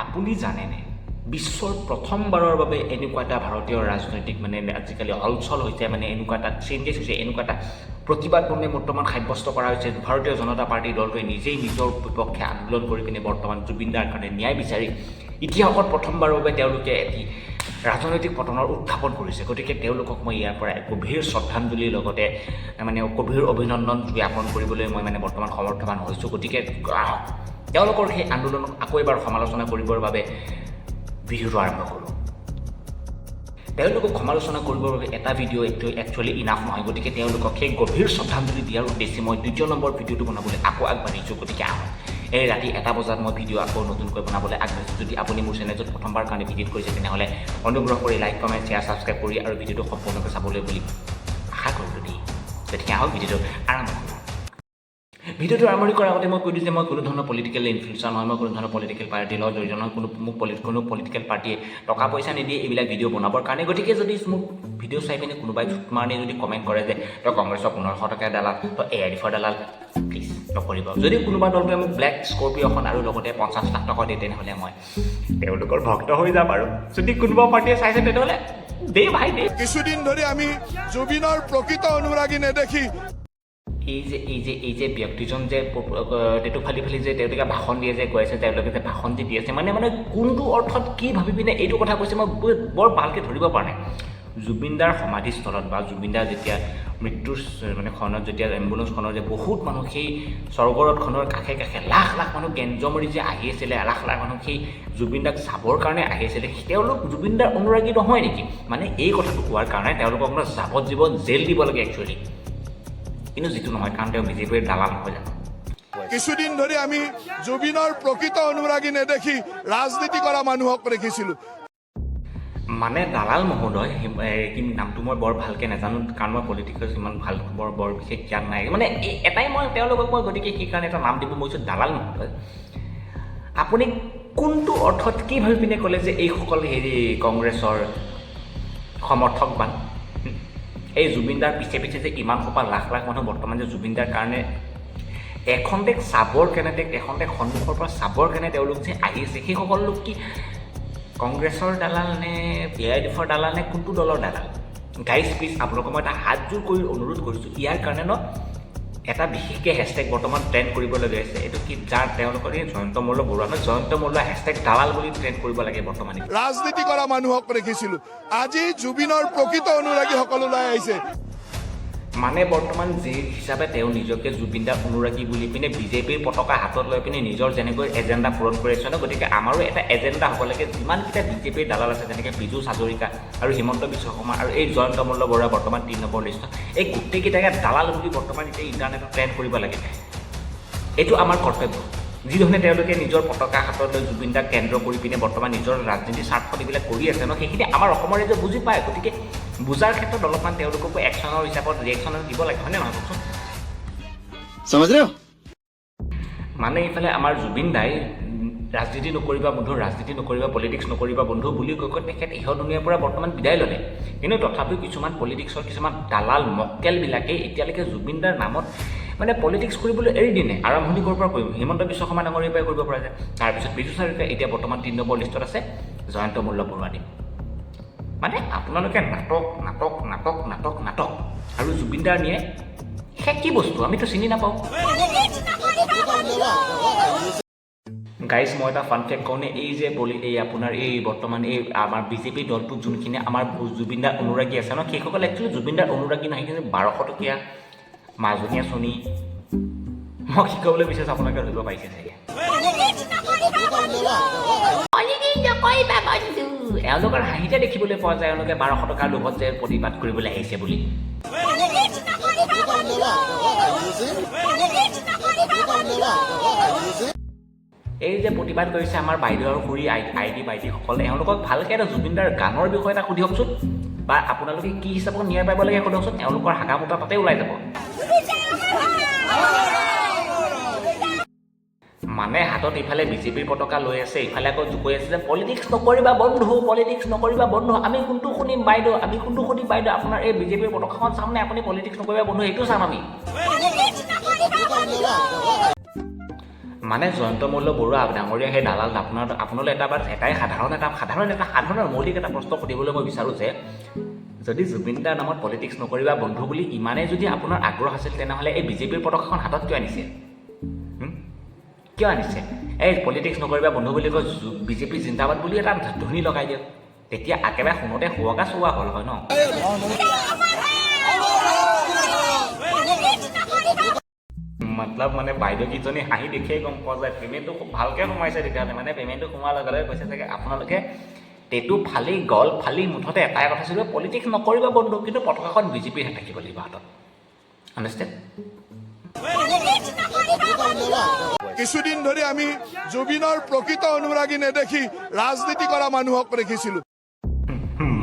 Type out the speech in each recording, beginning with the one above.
আপুনি জানেনে বিশ্বৰ প্ৰথমবাৰৰ বাবে এনেকুৱা এটা ভাৰতীয় ৰাজনৈতিক আজিকালি হলচল হৈছে এনেকুৱা এটা চেঞ্জেছ হৈছে এনেকুৱা এটা প্ৰতিবাদ বৰ্তমান সাব্যস্ত কৰা হৈছে ভাৰতীয় জনতা পাৰ্টীৰ দলটোৱে নিজেই নিজৰ বিপক্ষে আন্দোলন কৰি পিনে বৰ্তমান জুবিন দাৰ কাৰণে ন্যায় বিচাৰি ইতিহাসত প্ৰথমবাৰৰ বাবে তেওঁলোকে এটি ৰাজনৈতিক পতনৰ উত্থাপন কৰিছে গতিকে তেওঁলোকক মই ইয়াৰ পৰা গভীৰ শ্ৰদ্ধাঞ্জলিৰ লগতে গভীৰ অভিনন্দন জ্ঞাপন কৰিবলৈ মই বৰ্তমান সমৰ্থবান হৈছোঁ গতিকে তেওঁলোকৰ সেই আন্দোলনক আকৌ এবাৰ সমালোচনা কৰিবৰ বাবে ভিডিঅ'টো আৰম্ভ কৰোঁ তেওঁলোকক সমালোচনা কৰিবৰ বাবে এটা ভিডিঅ' একচুৱেলি ইনাফ নহয় গতিকে তেওঁলোকক সেই গভীৰ শ্ৰদ্ধাঞ্জলি দিয়াৰ উদ্দেশ্যে মই দ্বিতীয় নম্বৰ ভিডিঅ'টো বনাবলৈ আকৌ আগবাঢ়িছোঁ গতিকে এই ৰাতি 1 বজাত মই ভিডিঅ' আকৌ নতুনকৈ বনাবলৈ আগবাঢ়িছোঁ যদি আপুনি মোৰ চেনেলটোত প্ৰথমবাৰ কাৰণে ভিজিট কৰিছে তেনেহ'লে অনুগ্ৰহ কৰি লাইক কমেণ্ট শ্বেয়াৰ ছাবস্ক্ৰাইব কৰি আৰু ভিডিঅ'টো সম্পূৰ্ণকৈ চাবলৈ বুলি আশা কৰিলোঁ দেই গতিকে আহক ভিডিঅ'টো আৰম্ভ কৰোঁ ভিডিঅ'টো আৰম্ভ কৰাৰ আগতে মই কৈ দিছোঁ যে মই কোনো ধৰণৰ পলিটিকেল ইনফ্লুৱেঞ্চাৰ নহয় মই কোনো ধৰণৰ পলিটিকেল পাৰ্টিৰ লগত জড়িত নহয় কোনো পলিটিকেল পাৰ্টিয়ে টকা পইচা নিদিয়ে এইবিলাক ভিডিঅ' বনাবৰ কাৰণে গতিকে যদি মোক ভিডিঅ' চাই পিনে কোনোবাই মাৰি যদি কমেণ্ট কৰে যে তই কংগ্ৰেছৰ 1500 টকা দালাল তই AIDFৰ দালাল প্লিজ নকৰিব যদি কোনোবা দলটোৱে মোক ব্লেক স্কৰ্পিঅ'খন আৰু লগতে 50 লাখ টকা দিয়ে তেনেহ'লে মই তেওঁলোকৰ ভক্ত হৈ যাম আৰু যদি কোনোবা পাৰ্টিয়ে চাইছে তেনেহ'লে দে ভাই দে কিছুদিন ধৰি আমি জুবিনৰ প্ৰকৃত অনুৰাগী নেদেখি এই যে ব্যক্তিজন যে টেটু ফালি যে তেওঁলোকে ভাষণ দিয়ে যে কৈ আছে তেওঁলোকে যে ভাষণ দি আছে কোনটো অৰ্থত কি ভাবি পিনে এইটো কথা কৈছে মই বৰ ভালকৈ ধৰিব পৰা নাই জুবিনদাৰ সমাধিস্থলত বা জুবিনদাৰ যেতিয়া মৃত্যুৰ খনত যেতিয়া এম্বুলেঞ্চখনৰ যে বহুত মানুহ সেই স্বৰ্গৰথখনৰ কাষে কাষে লাখ লাখ মানুহ গেঞ্জমৰি যে আহি আছিলে লাখ লাখ মানুহ সেই জুবিনদাক চাবৰ কাৰণে আহি আছিলে তেওঁলোক জুবিনদাৰ অনুৰাগী নহয় নেকি এই কথাটো কোৱাৰ কাৰণে তেওঁলোকক যাৱজ্জীৱন জেল দিব লাগে একচুৱেলি কিন্তু যিটো নহয় কাৰণ তেওঁ বিজেপিৰ দালাল নহয় জানো কিছুদিন ধৰি আমি জুবিনৰ প্ৰকৃত অনুৰাগী নেদেখি ৰাজনীতি কৰা মানুহক দেখিছিলোঁ দালাল মহোদয় কিন্তু নামটো মই বৰ ভালকৈ নাজানো কাৰণ মই পলিটিকেল ইমান ভাল বৰ বিশেষ জ্ঞান নাই এটাই মই তেওঁলোকক মই গতিকে সেইকাৰণে এটা নাম দিব মই দালাল মহোদয় আপুনি কোনটো অৰ্থত কি ভাবি পিনে ক'লে যে এইসকল কংগ্ৰেছৰ সমৰ্থকবান এই জুবিনদাৰ পিছে যে ইমান সোপা লাখ লাখ মানুহ বৰ্তমান যে জুবিনদাৰ কাৰণে এখন দেশ চাবৰ কেনে এখন দেশ সন্মুখৰ পৰা চাবৰ কেনে তেওঁলোক যে আহি আছে সেইসকল লোক কি কংগ্ৰেছৰ দালাল নে AIDFৰ দালাল নে কোনটো দলৰ দালাল গাইজ প্লিজ আপোনালোকক মই এটা হাতযোৰ কৰি অনুৰোধ কৰিছোঁ ইয়াৰ কাৰণে এটা বিশেষকৈ হেছটেগ বৰ্তমান ট্ৰেণ্ড কৰিবলগীয়া হৈছে এইটো কি যাৰ তেওঁলোকৰ এই জয়ন্ত মল্ল বৰুৱা জয়ন্ত মল্ল হেছটেগ দালাল বুলি ট্ৰেণ্ড কৰিব লাগে বৰ্তমান ৰাজনীতি কৰা মানুহক দেখিছিলোঁ আজি জুবিনৰ প্ৰকৃত অনুৰাগীসকল ওলাই আহিছে বৰ্তমান যি হিচাপে তেওঁ নিজকে জুবিনদাৰ অনুৰাগী বুলি পিনে বিজেপিৰ পতাকা হাতত লৈ পিনে নিজৰ যেনেকৈ এজেণ্ডা পূৰণ কৰি আছে গতিকে আমাৰো এটা এজেণ্ডা হ'ব লাগে যিমানকেইটা বিজেপিৰ দালাল আছে যেনেকৈ পীযুষ হাজৰিকা আৰু হিমন্ত বিশ্ব শৰ্মা আৰু এই জয়ন্ত মল্ল বৰুৱা বৰ্তমান 3 নম্বৰ লিষ্টত এই গোটেইকেইটাকে দালাল বুলি বৰ্তমান এতিয়া ইণ্টাৰনেটত ট্ৰেণ্ড কৰিব লাগে এইটো আমাৰ কৰ্তব্য যিধৰণে তেওঁলোকে নিজৰ পতাকা হাতত লৈ জুবিনদাক কেন্দ্ৰ কৰি পিনে বৰ্তমান নিজৰ ৰাজনীতিৰ স্বাৰ্থ এইবিলাক কৰি আছে সেইখিনি আমাৰ অসমৰ ৰাইজে বুজি পায় গতিকে বুজাৰ ক্ষেত্ৰত অলপমান তেওঁলোককো একশ্যনৰ হিচাপত ৰিয়েকশ্যনৰ দিব লাগে হয়নে নহয় কওকচোন ইফালে আমাৰ জুবিন দাই ৰাজনীতি নকৰিবা পলিটিক্স নকৰিবা বন্ধু বুলি কৈ তেখেত ইহ দুনীয়াৰ পৰা বৰ্তমান বিদায় ল'লে কিন্তু তথাপিও কিছুমান পলিটিক্সৰ কিছুমান দালাল মক্কেলবিলাকে এতিয়ালৈকে জুবিনদাৰ নামত পলিটিক্স কৰিবলৈ এৰি দিনে আৰম্ভণি ক'ৰ পৰা কৰিব হিমন্ত বিশ্ব শৰ্মা ডাঙৰীয়াৰ পৰাই কৰিব পৰা যায় তাৰপিছত পীযুষ হাজৰিকা এতিয়া বৰ্তমান 3 নম্বৰ লিষ্টত আছে জয়ন্ত মল্ল বৰুৱাদেৱ আপোনালোকে নাটক আৰু জুবিনদাৰ নিয়ে সেই কি বস্তু আমিতো চিনি নাপাওঁ গাইজ মই এটা ফান ফেক্ট কওঁ এই যে আপোনাৰ এই বৰ্তমান এই আমাৰ বিজেপি দলটোত যোনখিনি আমাৰ জুবিনদাৰ অনুৰাগী আছে সেইসকল একচুৱেলি জুবিনদাৰ অনুৰাগী নহয় কিন্তু 1200 টকীয়া মাজনীয়া চনী মই শিকাবলৈ বিচাৰিছোঁ আপোনালোকে ধৰিব পাৰিছে চাগে এওঁলোকৰ হাঁহিতে দেখিবলৈ পোৱা যায় এওঁলোকে 1200 টকাৰ লোভত যে প্ৰতিবাদ কৰিবলৈ আহিছে বুলি এই যে প্ৰতিবাদ কৰিছে আমাৰ বাইদেউ আৰু খুৰী আইডি বাইদেউসকলে এওঁলোকক ভালকৈ এটা জুবিনদাৰ গানৰ বিষয়ে এটা সুধিয়কচোন বা আপোনালোকে কি হিচাপত ন্যায় পাব লাগে সোধকচোন এওঁলোকৰ হাগা-মোটা তাতে ওলাই যাব হাতত ইফালে বিজেপিৰ পতাকা লৈ আছে ইফালে আকৌ কৈ আছে যে পলিটিক্স নকৰিবা বন্ধু আমি কোনটো শুনিম বাইদেউ আপোনাৰ এই বিজেপিৰ পতাকাখন চামনে আপুনি পলিটিক্স নকৰিবা বন্ধু এইটো চাম আমি মানে জয়ন্ত মল্ল বৰুৱা ডাঙৰীয়া সেই দালাল আপোনালৈ সাধাৰণ মৌলিক এটা প্ৰশ্ন সুধিবলৈ মই বিচাৰোঁ যে যদি জুবিন দাৰ নামত পলিটিক্স নকৰিবা বন্ধু বুলি ইমানেই যদি আপোনাৰ আগ্ৰহ আছিল তেনেহ'লে এই বিজেপিৰ পতাকাখন হাতত কিয় আনিছে কিয় আনিছে এই পলিটিক্স নকৰিবা বন্ধু বুলি কয় বিজেপি জিন্দাবাদ বুলি এটা ধ্বনি লগাই দিয়ক তেতিয়া একেবাৰে শুনোতে শুৱগা চোৱা হ'ল হয় ন মতলব মানে বাইদেউকেইজনী হাঁহি দেখিয়ে গম পোৱা যায় পেমেণ্টটো খুব ভালকৈ সোমাইছে তেতিয়াহ'লে মানে পেমেণ্টটো সোমোৱাৰ লগে লগে কৈছে চাগে আপোনালোকে টেটু ফালি গল ফালি মুঠতে এটাই কথা ছিল পলিটিক্স নকৰিবা বন্ধু কিন্তু পতাকাখন বিজেপিৰহে থাকিব লাগিব হাতত আণ্ডাৰষ্টেণ্ড কিছুদিন ধৰি আমি জুবিনৰ প্ৰকৃত অনুৰাগী নেদেখি ৰাজনীতি কৰা মানুহক দেখিছিলোঁ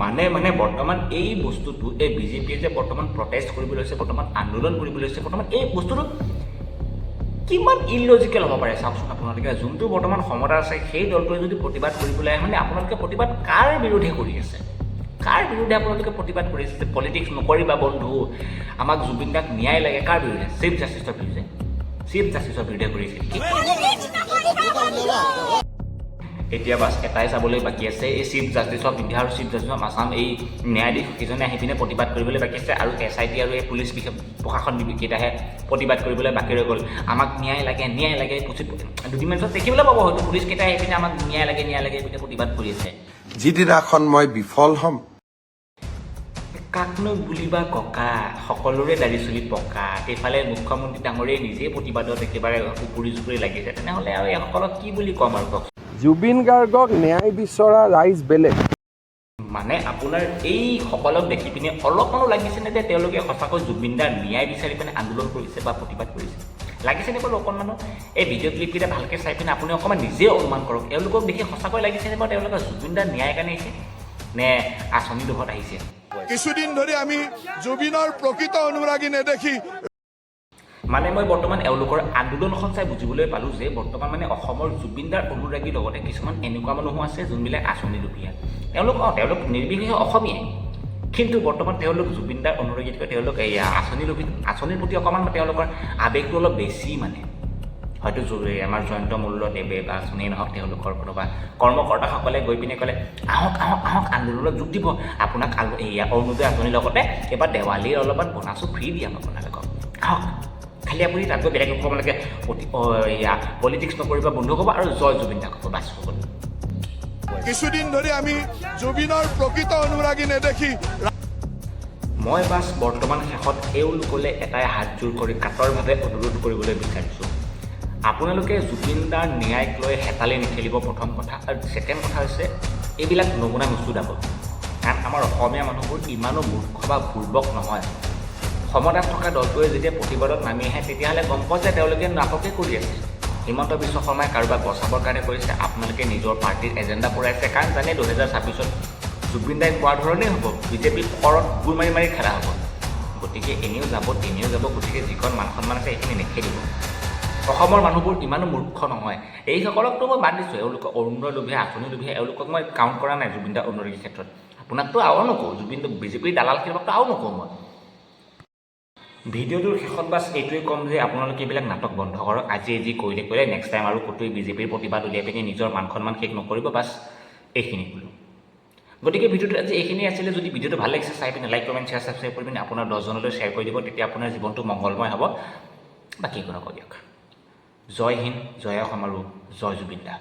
মানে বৰ্তমান এই বস্তুটো এই বিজেপিয়ে যে বৰ্তমান প্ৰটেষ্ট কৰিবলৈ লৈছে বৰ্তমান আন্দোলন কৰিবলৈ লৈছে বৰ্তমান এই বস্তুটো কিমান ইলজিকেল হ'ব পাৰে চাওকচোন আপোনালোকে যোনটো বৰ্তমান ক্ষমতা আছে সেই দলটোৱে যদি প্ৰতিবাদ কৰিবলৈ আহে মানে আপোনালোকে প্ৰতিবাদ কাৰ বিৰুদ্ধে কৰি আছে কাৰ বিৰুদ্ধে আপোনালোকে প্ৰতিবাদ কৰি আছে যে পলিটিক্স নকৰিবা বন্ধু আমাক জুবিন দাক ন্যায় লাগে কাৰ বিৰুদ্ধে চিফ জাষ্টিছৰ বিৰুদ্ধে কৰিছে এতিয়া বাছ এটাই চাবলৈ বাকী আছে এই চিফ জাষ্টিছ অফ ইণ্ডিয়া আৰু চিফ জাষ্টিছ অফ আছাম এই ন্যায়াধীশ কেইজনে আহি পিনে প্ৰতিবাদ কৰিবলৈ বাকী আছে আৰু SIT আৰু এই পুলিচ প্ৰশাসন কেইটাহে প্ৰতিবাদ কৰিবলৈ বাকী ৰৈ গ'ল আমাক ন্যায় লাগে দুদিনমান পিছত দেখিবলৈ পাব হয়তো পুলিচ কেইটাই আহি পিনে আমাক ন্যায় লাগে বুলি প্ৰতিবাদ কৰি আছে যিদিনাখন মই বিফল হ'ম কাকনো বুলিবা ককা সকলোৰে দাড়ি চুলি পকা এইফালে মুখ্যমন্ত্ৰী ডাঙৰীয়ে নিজেই প্ৰতিবাদত একেবাৰে উপৰি জুপুৰি লাগিছে তেনেহ'লে আৰু এইসকলক কি বুলি ক'ম আৰু কওক জুবিন গাৰ্গক ন্যায় বিচৰা ৰাইজ বেলেগ মানে আপোনাৰ এই সকলক দেখি পিনে অলপমানো লাগিছেনে যে তেওঁলোকে সঁচাকৈ জুবিন দাৰ ন্যায় বিচাৰি পিনে আন্দোলন কৰিছে বা প্ৰতিবাদ কৰিছে লাগিছেনে বাৰু অকণমানো এই ভিডিঅ' ক্লিপকেইটা ভালকৈ চাই পিনে আপুনি অকণমান নিজে অনুমান কৰক এওঁলোকক দেখি সঁচাকৈ লাগিছেনে বাৰু তেওঁলোকে জুবিন দাৰ ন্যায় কাৰণে আহিছে নে আঁচনি দুখত আহিছে কিছুদিন ধৰি আমি জুবিনৰ প্ৰকৃত অনুৰাগী নেদেখি মানে মই বৰ্তমান এওঁলোকৰ আন্দোলনখন চাই বুজিবলৈ পালোঁ যে বৰ্তমান মানে অসমৰ জুবিন দাৰ অনুৰাগীৰ লগতে কিছুমান এনেকুৱা মানুহো আছে যোনবিলাক আঁচনি লোভীয়া তেওঁলোক নিৰ্বিশেষে অসমীয়াই কিন্তু বৰ্তমান তেওঁলোক জুবিন দাৰ অনুৰাগীতকৈ তেওঁলোক এই আঁচনিৰ প্ৰতি অকণমান তেওঁলোকৰ আৱেগটো অলপ বেছি মানে হয়তো আমাৰ জয়ন্ত মল্লদেৱে বা যোনেই নহওক তেওঁলোকৰ কোনোবা কৰ্মকৰ্তাসকলে গৈ পিনে ক'লে আহক আন্দোলনত যোগ দিব আপোনাক অৰুণোদয় আঁচনিৰ লগতে এইবাৰ দেৱালীৰ অলপমান বোনাছো ফ্ৰী দিয়াম আপোনালোকক আহক খালি আপুনি তাত গৈ বেলেগ ক'ব লাগে পলিটিক্স নকৰিবা বন্ধু ক'ব আৰু জয় জুবিন দা ক'ব বাছ হ'ব কিছুদিন ধৰি আমি জুবিনৰ প্ৰকৃত অনুৰাগী নেদেখি মই বাছ বৰ্তমান শেষত এওঁলোকলৈ এটাই হাতযোৰ কৰি কাটৰভাৱে অনুৰোধ কৰিবলৈ বিচাৰিছোঁ আপোনালোকে জুবিন দাৰ ন্যায়ক লৈ হেতালি নেখেলিব প্ৰথম কথা আৰু ছেকেণ্ড কথা হৈছে এইবিলাক নমুনা নুচুদাব কাৰণ আমাৰ অসমীয়া মানুহবোৰ ইমানো মূৰ্খ বা বুৰ্বক নহয় ক্ষমতাত থকা দলটোৱে যেতিয়া প্ৰতিবাদত নামি আহে তেতিয়াহ'লে গম পোৱা যে তেওঁলোকে নাটকে কৰি আছে হিমন্ত বিশ্ব শৰ্মাই কাৰোবাক বচাবৰ কাৰণে কৰিছে আপোনালোকে নিজৰ পাৰ্টিৰ এজেণ্ডা পূৰাইছে কাৰণ জানে 2026ত জুবিন দাই কোৱাৰ ধৰণেই হ'ব বিজেপিৰ ওপৰত গোৰ মাৰি খেলা হ'ব গতিকে এনেও যাব তেনেও যাব গতিকে যিখন মান সন্মান আছে সেইখিনি নেখেলিব অসমৰ মানুহবোৰ ইমানো মূৰ্খ নহয় এইসকলকতো মই বাদ দিছোঁ এওঁলোকক অৰুণোদয় লোভীয়া আঁচনি লোভীয়া এওঁলোকক মই কাউণ্ট কৰা নাই জুবিন দাৰ অনুৰাগীৰ ক্ষেত্ৰত আপোনাকতো আৰু নকওঁ জুবিন বিজেপিৰ দালালখিনিকতো আৰু নকওঁ মই ভিডিঅ'টোৰ শেষত বাছ এইটোৱে ক'ম যে আপোনালোকে এইবিলাক নাটক বন্ধ কৰক আজি যি কৰিলে নেক্সট টাইম আৰু ক'তোৱে বিজেপিৰ প্ৰতিবাদ উলিয়াই পিনি নিজৰ মান সন্মান শেষ নকৰিব বাছ এইখিনি ক'লোঁ গতিকে ভিডিঅ'টো আজি এইখিনি আছিলে যদি ভিডিঅ'টো ভাল লাগিছে চাই পিনে লাইক কমেণ্ট শ্বেয়াৰ ছাবস্ক্ৰাইব কৰি পিনে আপোনাৰ 10জনলৈ শ্বেয়াৰ কৰি দিব তেতিয়া আপোনাৰ জীৱনটো মংগলময় হ'ব বাকী একো নকওঁ দিয়ক জয় হিন্দ জয় অসম আৰু জয় জুবিন দা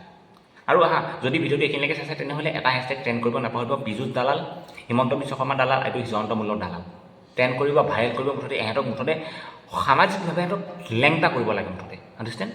আৰু যদি ভিডিঅ'টো এইখিনিলৈকে চাইছে তেনেহ'লে এটা হেছটেগ ট্ৰেণ্ড কৰিব নাপাহৰিব পীযুষ দালাল হিমন্ত বিশ্ব শৰ্মা দালাল আৰু জয়ন্ত মল্লৰ দালাল ট্ৰেণ্ড কৰিব ভাইৰেল কৰিব মুঠতে ইহঁতক মুঠতে সামাজিকভাৱে ইহঁতক লেংটা কৰিব লাগে মুঠতে আণ্ডাৰষ্টেণ্ড